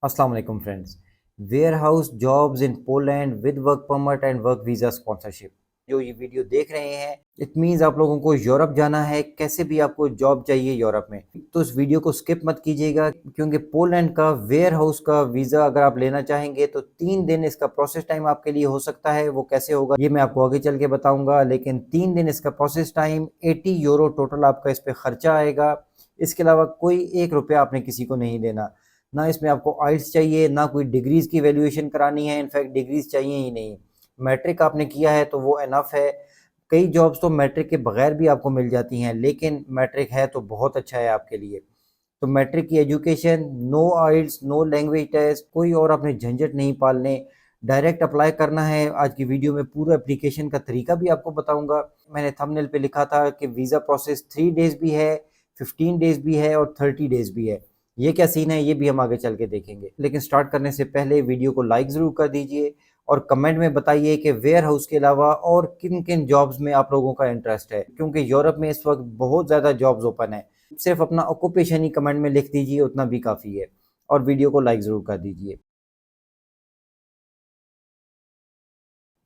अस्सलाम वालेकुम friends. Warehouse jobs in Poland with work permit and work visa sponsorship. जो ये वीडियो देख रहे हैं इट मीन्स आप लोगों को यूरोप जाना है, कैसे भी आपको जॉब चाहिए यूरोप में, तो इस वीडियो को स्किप मत कीजिएगा क्योंकि पोलैंड का वेयरहाउस का वीज़ा अगर आप लेना चाहेंगे तो 3 दिन इसका प्रोसेस टाइम आपके लिए हो सकता है। वो कैसे होगा ये मैं आपको आगे चल के बताऊंगा, लेकिन 3 दिन इसका प्रोसेस टाइम, 80 यूरो टोटल आपका इस पर खर्चा आएगा। इसके अलावा कोई 1 रुपया आपने किसी को नहीं देना। ना इसमें आपको आइल्स चाहिए, ना कोई डिग्रीज़ की वैल्यूएशन करानी है, इनफैक्ट डिग्रीज़ चाहिए ही नहीं। मैट्रिक आपने किया है तो वो इनफ है। कई जॉब्स तो मैट्रिक के बगैर भी आपको मिल जाती हैं, लेकिन मैट्रिक है तो बहुत अच्छा है आपके लिए। तो मैट्रिक की एजुकेशन, नो आइल्स, नो लैंग्वेज टेस्ट, कोई और अपने झंझट नहीं पालने, डायरेक्ट अप्लाई करना है। आज की वीडियो में पूरा एप्लीकेशन का तरीका भी आपको बताऊंगा। मैंने थंबनेल पे लिखा था कि वीज़ा प्रोसेस 3 डेज़ भी है, 15 डेज़ भी है और 30 डेज़ भी है। ये क्या सीन है ये भी हम आगे चल के देखेंगे, लेकिन स्टार्ट करने से पहले वीडियो को लाइक ज़रूर कर दीजिए और कमेंट में बताइए कि वेयर हाउस के अलावा और किन किन जॉब्स में आप लोगों का इंटरेस्ट है, क्योंकि यूरोप में इस वक्त बहुत ज़्यादा जॉब्स ओपन है। सिर्फ अपना ऑक्यूपेशन ही कमेंट में लिख दीजिए, उतना भी काफ़ी है। और वीडियो को लाइक ज़रूर कर दीजिए।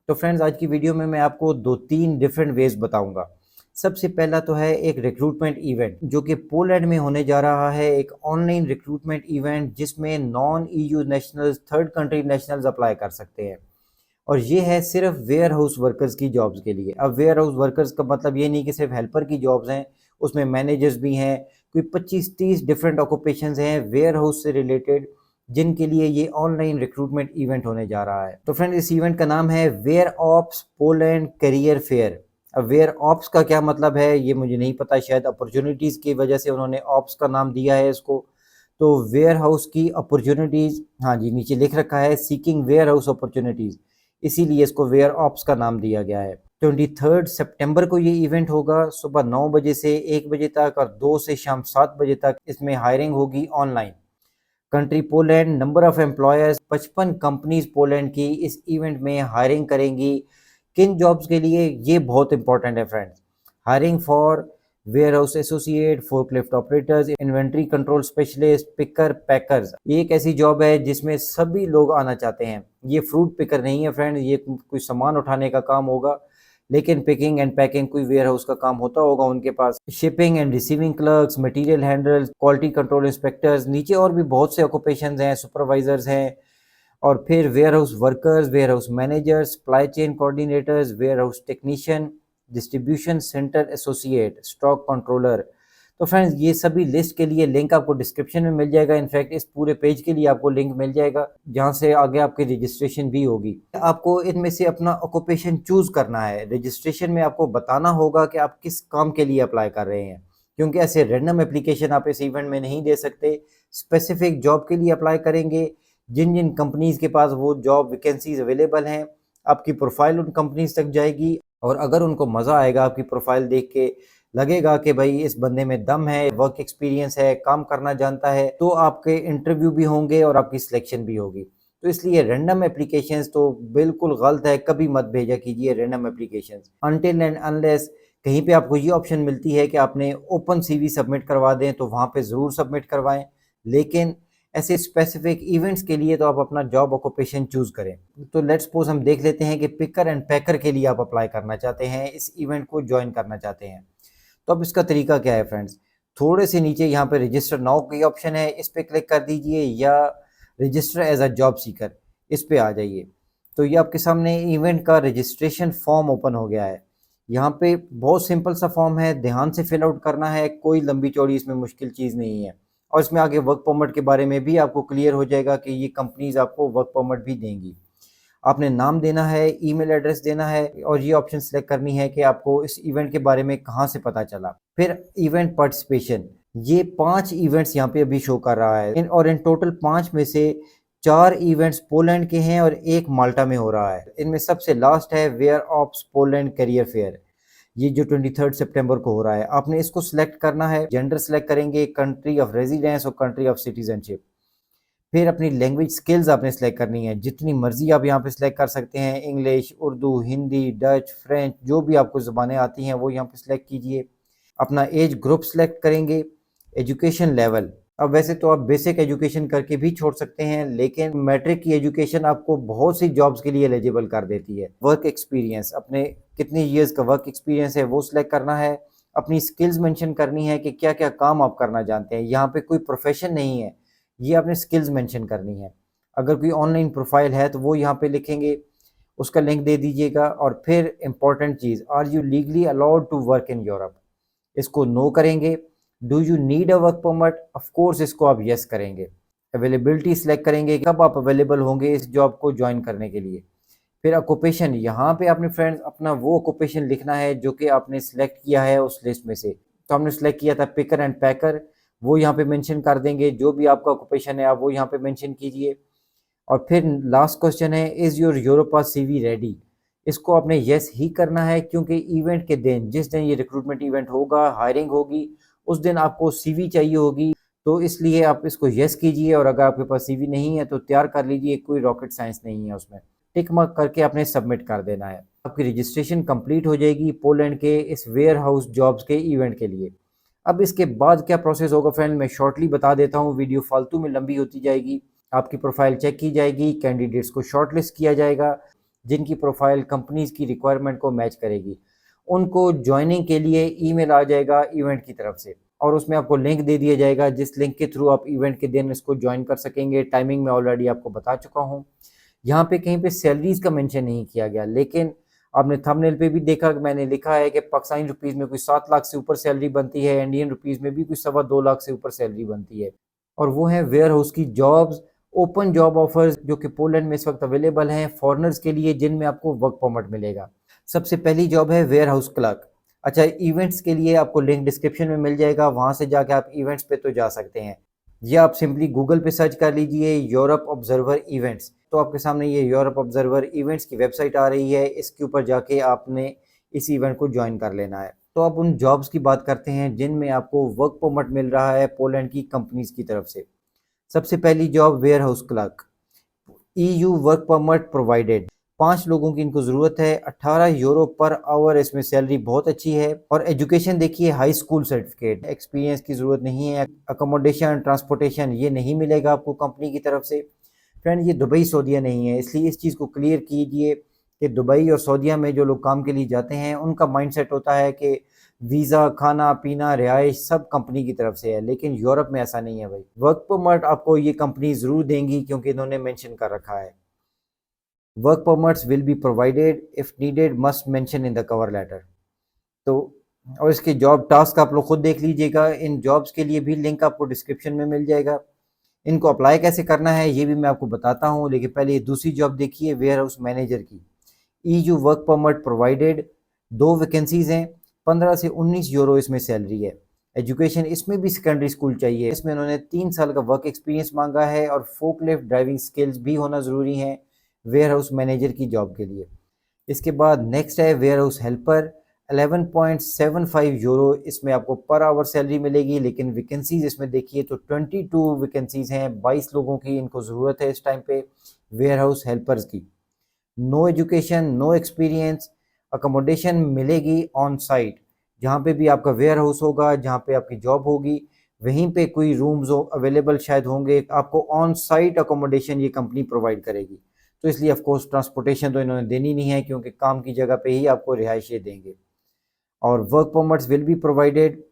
तो फ्रेंड्स, आज की वीडियो में मैं आपको 2-3 डिफरेंट वेज बताऊंगा। सबसे पहला तो है एक रिक्रूटमेंट इवेंट जो कि पोलैंड में होने जा रहा है, एक ऑनलाइन रिक्रूटमेंट इवेंट जिसमें non EU nationals, third country nationals apply कर सकते हैं। और ये है सिर्फ वेयर हाउस वर्कर्स की जॉब्स के लिए। अब वेयर हाउस वर्कर्स का मतलब ये नहीं कि सिर्फ हेल्पर की जॉब्स हैं, उसमें मैनेजर्स भी हैं। कोई 25-30 डिफरेंट ऑक्यूपेशंस हैं वेयर हाउस से रिलेटेड, जिनके लिए ये ऑनलाइन रिक्रूटमेंट इवेंट होने जा रहा है। तो फ्रेंड, इस इवेंट का नाम है Ware Ops Poland career fair. अब वेयर ऑप्स का क्या मतलब है ये मुझे नहीं पता, शायद अपॉर्चुनिटीज़ की वजह से उन्होंने ऑप्स का नाम दिया है इसको। तो वेयर हाउस की अपॉर्चुनिटीज़, हाँ जी, नीचे लिख रखा है सीकिंग वेयर हाउस अपॉर्चुनिटीज़, इसीलिए इसको वेयर ऑप्स का नाम दिया गया है। 23 सितंबर को ये इवेंट होगा, सुबह 9 बजे से 1 बजे तक और 2 से शाम 7 बजे तक इसमें हायरिंग होगी online. Country Poland, number of employers 55 companies Poland की इस इवेंट में हायरिंग करेंगी। किन जॉब्स के लिए ये बहुत इंपॉर्टेंट है friends. Hiring for warehouse associate, forklift operators, inventory control specialist, picker, packers. ये एक ऐसी जॉब है जिसमें सभी लोग आना चाहते हैं। ये फ्रूट पिकर नहीं है फ्रेंड, ये कोई सामान उठाने का काम होगा, लेकिन पिकिंग एंड पैकिंग कोई वेयर हाउस का काम होता होगा उनके पास। Shipping and receiving clerks, material handlers, quality control inspectors, नीचे और भी बहुत से ऑक्यूपेशंस हैं, सुपरवाइजर्स हैं। और फिर warehouse workers, warehouse managers, supply chain coordinators, warehouse technician, distribution centre associate, stock controller. तो फ्रेंड्स, ये सभी लिस्ट के लिए लिंक आपको डिस्क्रिप्शन में मिल जाएगा। इनफैक्ट इस पूरे पेज के लिए आपको लिंक मिल जाएगा जहाँ से आगे आपकी रजिस्ट्रेशन भी होगी। आपको इनमें से अपना ऑक्यूपेशन चूज करना है। रजिस्ट्रेशन में आपको बताना होगा कि आप किस काम के लिए अप्लाई कर रहे हैं, क्योंकि ऐसे रैंडम एप्लीकेशन आप इस इवेंट में नहीं दे सकते। स्पेसिफिक जॉब के लिए अप्लाई करेंगे। जिन जिन कंपनीज के पास वो जॉब वैकेंसीज अवेलेबल हैं, आपकी प्रोफाइल उन कंपनीज तक जाएगी। और अगर उनको मज़ा आएगा आपकी प्रोफाइल देख के, लगेगा कि भाई इस बंदे में दम है, वर्क एक्सपीरियंस है, काम करना जानता है, तो आपके इंटरव्यू भी होंगे और आपकी सिलेक्शन भी होगी। तो इसलिए रैंडम एप्लीकेशंस तो बिल्कुल गलत है, कभी मत भेजा कीजिए random applications until and unless कहीं पे आपको ये ऑप्शन मिलती है कि आपने ओपन सीवी सबमिट करवा दें, तो वहाँ पे ज़रूर सबमिट करवाएं। लेकिन ऐसे स्पेसिफिक इवेंट्स के लिए तो आप अपना जॉब ऑक्यूपेशन चूज़ करें। तो लेट्स सपोज हम देख लेते हैं कि पिकर एंड पैकर के लिए आप अप्लाई करना चाहते हैं, इस इवेंट को ज्वाइन करना चाहते हैं। तो अब इसका तरीका क्या है फ्रेंड्स, थोड़े से नीचे यहाँ पे रजिस्टर नाउ की ऑप्शन है, इस पर क्लिक कर दीजिए, या register as a job seeker, इस पे आ जाइए। तो ये आपके सामने इवेंट का रजिस्ट्रेशन फॉर्म ओपन हो गया है। यहाँ पे बहुत सिंपल सा फॉर्म है, ध्यान से फिल आउट करना है, कोई लंबी चौड़ी इसमें मुश्किल चीज़ नहीं है। और इसमें आगे वर्क परमिट के बारे में भी आपको क्लियर हो जाएगा कि ये कंपनीज आपको वर्क परमिट भी देंगी। आपने नाम देना है, ईमेल एड्रेस देना है और ये ऑप्शन सेलेक्ट करनी है कि आपको इस इवेंट के बारे में कहाँ से पता चला। फिर इवेंट पार्टिसिपेशन, ये 5 इवेंट्स यहाँ पे अभी शो कर रहा है। और इन टोटल 5 में से 4 इवेंट्स पोलैंड के हैं और 1 माल्टा में हो रहा है। इनमें सबसे लास्ट है Ware Ops Poland career fair, ये जो 23 सितंबर को हो रहा है। आपने इसको सिलेक्ट करना है, जेंडर सेलेक्ट करेंगे, कंट्री ऑफ रेजिडेंस और कंट्री ऑफ सिटीजनशिप। फिर अपनी लैंग्वेज स्किल्स आपने सेलेक्ट करनी है, जितनी मर्जी आप यहाँ पे सिलेक्ट कर सकते हैं, English, Urdu, Hindi, Dutch, French, जो भी आपको ज़बानें आती हैं वो यहाँ पे सिलेक्ट कीजिए। अपना एज ग्रुप सेलेक्ट करेंगे, एजुकेशन लेवल, अब वैसे तो आप बेसिक एजुकेशन करके भी छोड़ सकते हैं, लेकिन मैट्रिक की एजुकेशन आपको बहुत सी जॉब्स के लिए एलिजिबल कर देती है। वर्क एक्सपीरियंस, अपने कितने ईयर्स का वर्क एक्सपीरियंस है वो सिलेक्ट करना है, अपनी स्किल्स मेंशन करनी है कि क्या क्या काम आप करना जानते हैं। यहाँ पे कोई प्रोफेशन नहीं है, ये आपने स्किल्स मेंशन करनी है। अगर कोई ऑनलाइन प्रोफाइल है तो वो यहाँ पे लिखेंगे, उसका लिंक दे दीजिएगा। और फिर इंपॉर्टेंट चीज़, are you legally allowed to work in Europe, इसको नो करेंगे। Do you need a work permit, of course इसको आप यस करेंगे। अवेलेबिलिटी सिलेक्ट करेंगे, कब आप अवेलेबल होंगे इस जॉब को ज्वाइन करने के लिए। फिर ऑक्यूपेशन, यहाँ पे आपने फ्रेंड्स अपना वो ऑक्यूपेशन लिखना है जो कि आपने सिलेक्ट किया है उस लिस्ट में से। तो हमने सिलेक्ट किया था पिकर एंड पैकर, वो यहाँ पे मेंशन कर देंगे। जो भी आपका ऑक्यूपेशन है आप वो यहाँ पे मेंशन कीजिए। और फिर लास्ट क्वेश्चन है, is your Europa CV ready, इसको आपने यस ही करना है, क्योंकि इवेंट के दिन, जिस दिन ये रिक्रूटमेंट इवेंट होगा, हायरिंग होगी, उस दिन आपको सीवी चाहिए होगी। तो इसलिए आप इसको यस कीजिए। और अगर आपके पास सीवी नहीं है तो तैयार कर लीजिए, कोई रॉकेट साइंस नहीं है उसमें। टिक मार्क करके आपने सबमिट कर देना है। आपकी रजिस्ट्रेशन कंप्लीट हो जाएगी पोलैंड के इस वेयर हाउस जॉब्स के इवेंट के लिए। अब इसके बाद क्या प्रोसेस होगा फ्रेंड, मैं शॉर्टली बता देता हूँ, वीडियो फालतू में लंबी होती जाएगी। आपकी प्रोफाइल चेक की जाएगी, कैंडिडेट्स को शॉर्टलिस्ट किया जाएगा, जिनकी प्रोफाइल कंपनीज की रिक्वायरमेंट को मैच करेगी। उनको ज्वाइनिंग के लिए ईमेल आ जाएगा इवेंट की तरफ से, और उसमें आपको लिंक दे दिया जाएगा, जिस लिंक के थ्रू आप इवेंट के दिन इसको ज्वाइन कर सकेंगे। टाइमिंग मैं ऑलरेडी आपको बता चुका हूँ। यहाँ पे कहीं पे सैलरीज का मेंशन नहीं किया गया, लेकिन आपने थंबनेल पे भी देखा कि मैंने लिखा है कि पाकिस्तानी रुपीज़ में कोई 7 लाख से ऊपर सैलरी बनती है, इंडियन रुपीज़ में भी कोई 2.25 लाख से ऊपर सैलरी बनती है। और वो है वेयर हाउस की जॉब्स, ओपन जॉब ऑफर्स जो कि पोलैंड में इस वक्त अवेलेबल हैं फॉरेनर्स के लिए, जिनमें आपको वर्क परमिट मिलेगा। सबसे पहली जॉब है वेयर हाउस क्लर्क। अच्छा, इवेंट्स के लिए आपको लिंक डिस्क्रिप्शन में मिल जाएगा, वहाँ से जाके आप इवेंट्स पे तो जा सकते हैं, या आप सिंपली गूगल पे सर्च कर लीजिए यूरोप ऑब्जर्वर इवेंट्स, तो आपके सामने ये यूरोप ऑब्जर्वर इवेंट्स की वेबसाइट आ रही है। इसके ऊपर जाके आपने इस इवेंट को ज्वाइन कर लेना है। तो अब उन जॉब्स की बात करते हैं जिनमें आपको वर्क परमिट मिल रहा है पोलैंड की कंपनीज की तरफ से। सबसे पहली job warehouse clerk, EU work permit provided, 5 लोगों की इनको ज़रूरत है। 18 यूरो पर आवर इसमें सैलरी बहुत अच्छी है। और एजुकेशन देखिए हाई स्कूल सर्टिफिकेट, एक्सपीरियंस की ज़रूरत नहीं है। अकोमोडेशन ट्रांसपोर्टेशन ये नहीं मिलेगा आपको कंपनी की तरफ से। फ्रेंड, ये दुबई सऊदीया नहीं है, इसलिए इस चीज़ को क्लियर कीजिए कि दुबई और सऊदीया में जो लोग काम के लिए जाते हैं उनका माइंडसेट होता है कि वीज़ा, खाना पीना, रिहाइश सब कंपनी की तरफ से है, लेकिन यूरोप में ऐसा नहीं है भाई। वर्क परमिट आपको ये कंपनी ज़रूर देंगी, क्योंकि इन्होंने मेंशन कर रखा है work permits will be provided if needed, must mention in the cover letter. तो और इसके जॉब टास्क आप लोग खुद देख लीजिएगा। इन जॉब्स के लिए भी लिंक आपको डिस्क्रिप्शन में मिल जाएगा। इनको अप्लाई कैसे करना है ये भी मैं आपको बताता हूँ, लेकिन पहले ये दूसरी जॉब देखिए वेयर हाउस मैनेजर की। EU work permit provided, 2 vacancies हैं, 15 से 19 यूरो इसमें सैलरी है। एजुकेशन इसमें भी सेकेंडरी स्कूल चाहिए। इसमें उन्होंने 3 साल का वर्क एक्सपीरियंस मांगा है, और फोकलिफ्ट ड्राइविंग स्किल्स भी होना ज़रूरी है वेयर हाउस मैनेजर की जॉब के लिए। इसके बाद नेक्स्ट है वेयर हाउस हेल्पर, 11.75 यूरो इसमें आपको पर आवर सैलरी मिलेगी। लेकिन वैकेंसीज इसमें देखिए तो 22 वैकेंसीज हैं, 22 लोगों की इनको ज़रूरत है इस टाइम पे वेयर हाउस हेल्पर्स की। No education, no experience, accommodation मिलेगी ऑन साइट, जहाँ पे भी आपका वेयर हाउस होगा, जहाँ पे आपकी जॉब होगी, वहीं पे कोई रूम्स अवेलेबल शायद होंगे। आपको ऑन साइट अकोमोडेशन ये कंपनी प्रोवाइड करेगी। तो इसलिए ऑफ कोर्स ट्रांसपोर्टेशन तो इन्होंने देनी नहीं है, क्योंकि काम की जगह पे ही आपको रिहाइशें देंगे। और work permits will be provided,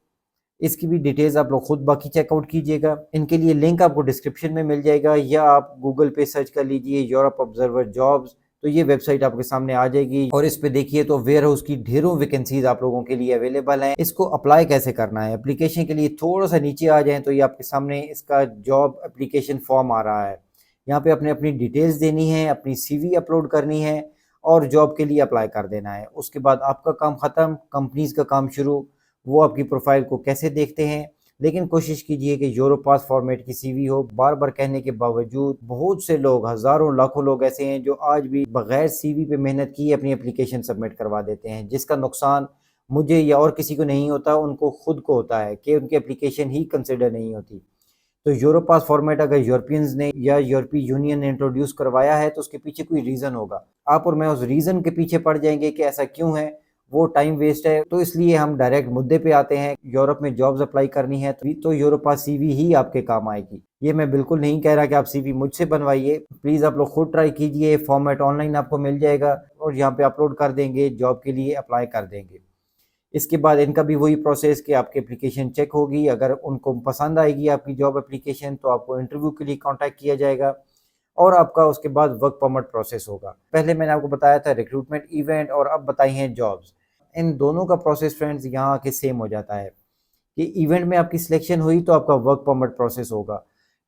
इसकी भी डिटेल्स आप लोग खुद बाकी चेकआउट कीजिएगा। इनके लिए लिंक आपको डिस्क्रिप्शन में मिल जाएगा, या आप गूगल पे सर्च कर लीजिए यूरोप ऑब्जर्वर जॉब्स, तो ये वेबसाइट आपके सामने आ जाएगी। और इस पे देखिए तो वेयर हाउस की ढेरों वैकेंसीज आप लोगों के लिए अवेलेबल हैं। इसको अप्लाई कैसे करना है, एप्लीकेशन के लिए थोड़ा सा नीचे आ जाएं तो ये आपके सामने इसका जॉब एप्लीकेशन फॉर्म आ रहा है। यहाँ पे अपने अपनी डिटेल्स देनी है, अपनी CV अपलोड करनी है, और जॉब के लिए अप्लाई कर देना है। उसके बाद आपका काम ख़त्म, कंपनीज का काम शुरू। वो आपकी प्रोफाइल को कैसे देखते हैं, लेकिन कोशिश कीजिए कि यूरोपास फॉर्मेट की CV हो। बार बार कहने के बावजूद बहुत से लोग, हज़ारों लाखों लोग ऐसे हैं जो आज भी बगैर CV पे मेहनत किए अपनी एप्लीकेशन सबमिट करवा देते हैं, जिसका नुकसान मुझे या और किसी को नहीं होता, उनको खुद को होता है कि उनकी एप्लीकेशन ही कंसिडर नहीं होती। तो यूरोपास फॉर्मेट अगर यूरोपियंस ने या यूरोपीय यूनियन ने इंट्रोड्यूस करवाया है तो उसके पीछे कोई रीज़न होगा। आप और मैं उस रीज़न के पीछे पड़ जाएंगे कि ऐसा क्यों है, वो टाइम वेस्ट है। तो इसलिए हम डायरेक्ट मुद्दे पे आते हैं। यूरोप में जॉब्स अप्लाई करनी है तो यूरोपा सीवी ही आपके काम आएगी। ये मैं बिल्कुल नहीं कह रहा कि आप सीवी मुझसे बनवाइए, प्लीज़ आप लोग खुद ट्राई कीजिए। फॉर्मेट ऑनलाइन आपको मिल जाएगा और यहाँ पे अपलोड कर देंगे, जॉब के लिए अप्लाई कर देंगे। इसके बाद इनका भी वही प्रोसेस कि आपकी एप्लीकेशन चेक होगी, अगर उनको पसंद आएगी आपकी जॉब एप्लीकेशन तो आपको इंटरव्यू के लिए कांटेक्ट किया जाएगा और आपका उसके बाद वर्क परमिट प्रोसेस होगा। पहले मैंने आपको बताया था रिक्रूटमेंट इवेंट और अब बताई हैं जॉब्स। इन दोनों का प्रोसेस फ्रेंड्स यहाँ आके सेम हो जाता है कि इवेंट में आपकी सिलेक्शन हुई तो आपका वर्क परमिट प्रोसेस होगा,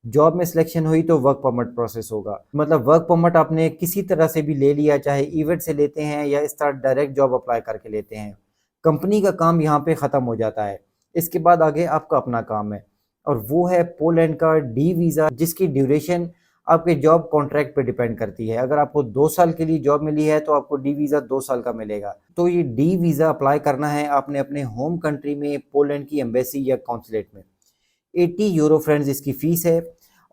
जॉब में सिलेक्शन हुई तो वर्क परमिट प्रोसेस होगा। मतलब वर्क परमिट आपने किसी तरह से भी ले लिया, चाहे इवेंट से लेते हैं या इस तरह डायरेक्ट जॉब अप्लाई करके लेते हैं, कंपनी का काम यहाँ पे ख़त्म हो जाता है। इसके बाद आगे आपका अपना काम है और वो है पोलैंड का डी वीज़ा, जिसकी ड्यूरेशन आपके जॉब कॉन्ट्रैक्ट पे डिपेंड करती है। अगर आपको 2 साल के लिए जॉब मिली है तो आपको डी वीज़ा 2 साल का मिलेगा। तो ये डी वीज़ा अप्लाई करना है आपने अपने होम कंट्री में पोलैंड की एम्बेसी या कॉन्सुलेट में। 80 यूरो फ्रेंड्स इसकी फ़ीस है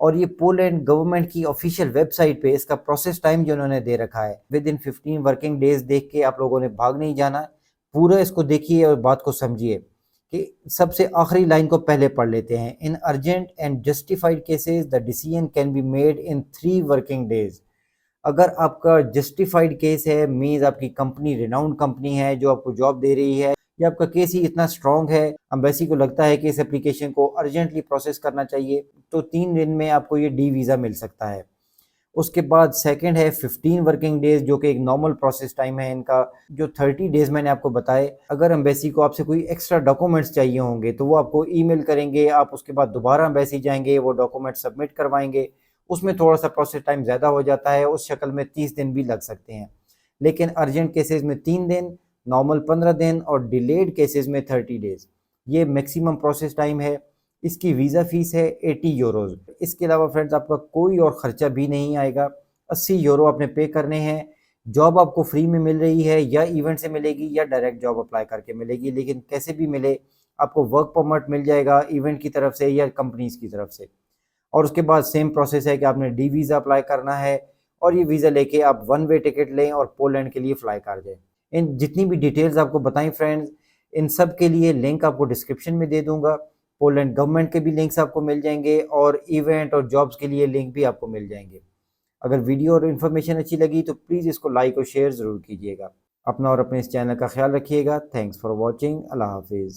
और ये पोलैंड गवर्नमेंट की ऑफिशियल वेबसाइट पे इसका प्रोसेस टाइम जो उन्होंने दे रखा है विद इन 15 वर्किंग डेज देख के आप लोगों ने भाग नहीं जाना, पूरा इसको देखिए और बात को समझिए। कि सबसे आखिरी लाइन को पहले पढ़ लेते हैं। In urgent and justified cases the decision can be made in 3 working days. अगर आपका जस्टिफाइड केस है, मीन्स आपकी कंपनी रिनाउंड कंपनी है जो आपको जॉब दे रही है, या आपका केस ही इतना स्ट्रॉन्ग है, एम्बेसी को लगता है कि इस एप्लीकेशन को अर्जेंटली प्रोसेस करना चाहिए, तो 3 दिन में आपको ये डी वीज़ा मिल सकता है। उसके बाद सेकंड है 15 वर्किंग डेज, जो कि एक नॉर्मल प्रोसेस टाइम है इनका। जो 30 डेज मैंने आपको बताए, अगर एम्बेसी को आपसे कोई एक्स्ट्रा डॉक्यूमेंट्स चाहिए होंगे तो वो आपको ईमेल करेंगे, आप उसके बाद दोबारा एम्बेसी जाएंगे, वो डॉक्यूमेंट सबमिट करवाएंगे। उसमें थोड़ा सा प्रोसेस टाइम ज़्यादा हो जाता है, उस शक्ल में 30 दिन भी लग सकते हैं। लेकिन अर्जेंट केसेस में 3 दिन, नॉर्मल 15 दिन और डिलेड केसेस में 30 डेज, ये मैक्सिमम प्रोसेस टाइम है। इसकी वीज़ा फ़ीस है 80 यूरोज़। इसके अलावा फ्रेंड्स आपका कोई और ख़र्चा भी नहीं आएगा। 80 यूरो आपने पे करने हैं। जॉब आपको फ्री में मिल रही है, या इवेंट से मिलेगी या डायरेक्ट जॉब अप्लाई करके मिलेगी, लेकिन कैसे भी मिले आपको वर्क परमिट मिल जाएगा इवेंट की तरफ से या कंपनीज़ की तरफ से। और उसके बाद सेम प्रोसेस है कि आपने डी वीज़ा अप्लाई करना है और ये वीज़ा लेके आप वन वे टिकट लें और पोलैंड के लिए फ़्लाई कर जाएँ। इन जितनी भी डिटेल्स आपको बताई फ्रेंड्स, इन सब के लिए लिंक आपको डिस्क्रिप्शन में दे दूँगा। पोलैंड गवर्नमेंट के भी लिंक्स आपको मिल जाएंगे और इवेंट और जॉब्स के लिए लिंक भी आपको मिल जाएंगे। अगर वीडियो और इन्फॉर्मेशन अच्छी लगी तो प्लीज़ इसको लाइक और शेयर ज़रूर कीजिएगा। अपना और अपने इस चैनल का ख्याल रखिएगा। Thanks for watching. अल्लाह हाफिज़।